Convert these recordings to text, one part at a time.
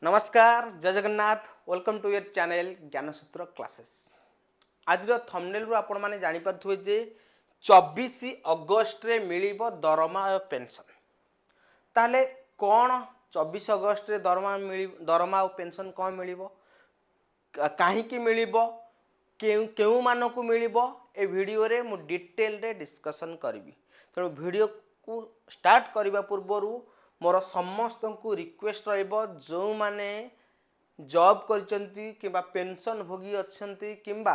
नमस्कार जय Jagannath welcome to your channel Gyansutra classes. आज थंबनेल रु आपण माने जानि परथुवे जे 24 अगस्त रे मिलिबो दरमा और पेंशन। ताले कौन 24 अगस्त रे दरमा और पेंशन कौन मिलिबो काहींकी मिलिबो केउ मानकु मिलिबो ए वीडियो रे मु डिटेल रे डिस्कशन करिवि। तेणु वीडियो को स्टार्ट करबा पूर्वरु मोर समस्त को रिक्वेस्ट रहिबो जो माने जॉब करचंती किबा पेंशन भोगी अछंती किबा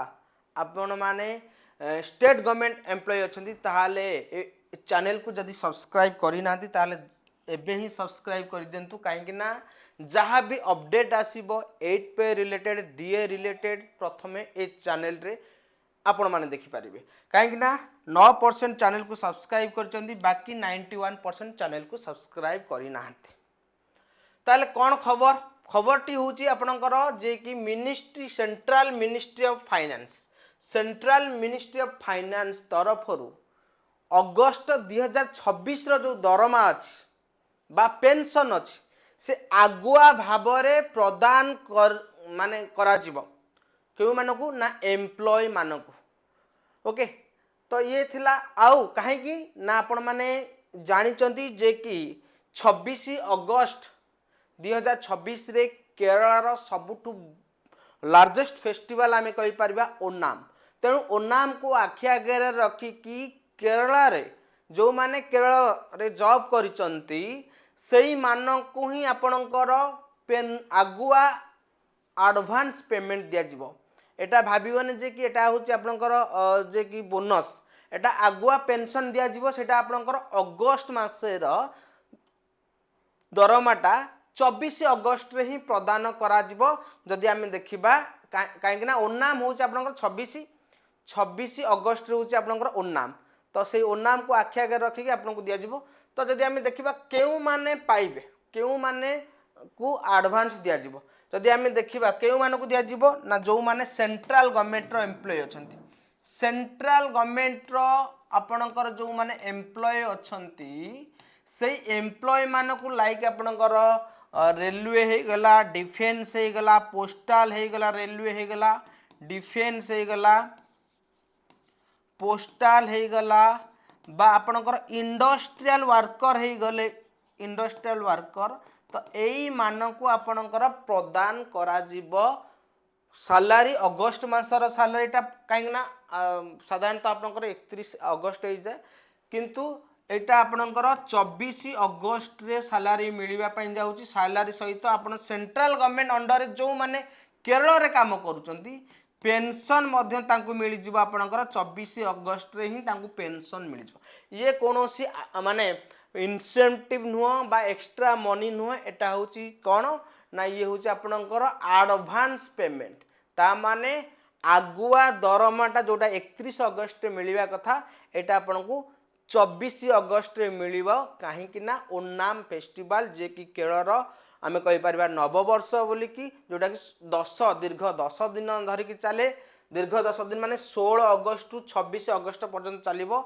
आपण माने स्टेट गवर्नमेंट एम्प्लॉय अछंती ताहाले चैनल को जदी सब्सक्राइब करि नांती ताहाले एबे ही सब्सक्राइब कर देंतु काहेकि ना जहाँ भी अपडेट आसीबो 8 पे रिलेटेड डीए रिलेटेड प्रथमे ए चैनल रे आपण माने देखि परिबे काहेकि ना 9% चैनल को सब्सक्राइब करचंती बाकी 91% चैनल को सब्सक्राइब करि नांती। ताले कौन खबर खबरटी होची आपणकर जे कि ministry central ministry of finance तरफरु अगस्त 2026 रो जो दरमा अछि बा पेंशन अछि से आगुआ भाबरे प्रदान माने करा जिवो केउ मानकु ना एम्प्लॉय मानकु। ओके तो ये थिला आउ काहे कि ना आपण माने जानिचंती जे कि 26 अगस्त 2026 रे केरला रो सबुठु लार्जेस्ट फेस्टिवल आमे कहि परबा ओनाम। तेणु ओनाम को आखि आगे रखी कि केरला रे जो माने केरला रे जॉब करिचंती सेही मानकु ही आपणकर पेन आगुआ एडवांस पेमेंट दिया जिवो। एटा भाबिबने जे कि एटा होची आपणकर जे कि बोनस एटा आगुआ पेंशन दिया जिवो सेटा आपणकर अगस्त मासेर दरमाटा 24 अगस्त रे ही प्रदान करा जिवो। जदि आमे देखिबा काहेकि ना ओनाम होची आपणकर 26 अगस्त रे होची आपणकर ओनाम तो से ओनाम को आखि आगे रखी आपन को दिया जिवो। तो जदि आमे देखिबा केउ माने पाइबे केउ माने को एडवांस दिया जिवो जदि आमे देखिबा केउ माने को दिया जिवो ना जो माने सेंट्रल गवर्नमेंट रो एम्प्लॉय अछंती सेंट्रल गवर्नमेंट रो आपणकर जो माने एम्प्लॉय अछंती सेही एम्प्लॉय मानकु लाइक आपणकर रेलवे हे गला डिफेंस हे गला पोस्टल हे गला रेलवे हे गला डिफेंस हे गला पोस्टल हे गला बा आपणकर इंडस्ट्रियल वर्कर हे गले इंडस्ट्रियल वर्कर तो एई मानकु आपणकर प्रदान करा जिवो सैलरी अगस्त मासर सैलरीटा काहेकना साधारणतः आपणकर 31 अगस्त हे जाय किंतु एटा आपणकर 24 अगस्त रे सैलरी मिलिबा पई जाउची। सैलरी सहित आपण सेंट्रल गवर्नमेंट अंडर जो माने केरल रे काम करूचंती पेंशन मध्य तांकु मिली जिवो आपणकर 24 अगस्त रे ही तांकु पेंशन मिली जिवो। ये कोनोसी माने इंसेंटिव नुह बा एक्स्ट्रा मनी नुह एटा होची कोन ना ये होची आपणकर एडवांस पेमेंट ता माने आगुआ दरमाटा जोटा 31 अगस्त रे मिलिबा कथा एटा आपणकु 24 अगस्त रे मिलिबो काहे कि ना ओनाम फेस्टिवल जे कि केरल आमे कहि परबा नववर्ष बोली कि जोटा कि दीर्घ 10 दिन धरि कि चले दीर्घ 10 दिन माने 16 अगस्त टू 26 अगस्त पर्यंत चलिबो।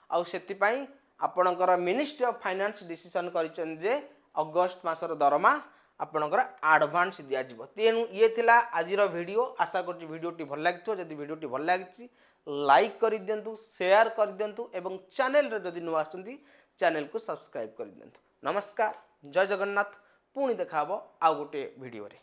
आ सेति पई आपणकर मिनिस्ट्री ऑफ फाइनेंस डिसीजन करिचन जे अगस्त मासर दरमा आपणकर एडवांस दिया जिवो। तेनु ये थिला आजिर वीडियो आशा करछि वीडियोटी भल लागिथो जदि वीडियोटी भल लागिछि लाइक कर दियंतु शेयर कर दियंतु एवं चैनल रे जदि नुआ आछंती चैनल को सब्सक्राइब कर दियंतु। नमस्कार जय जगन्नाथ पुणी देखाबो आ गोटे वीडियो रे।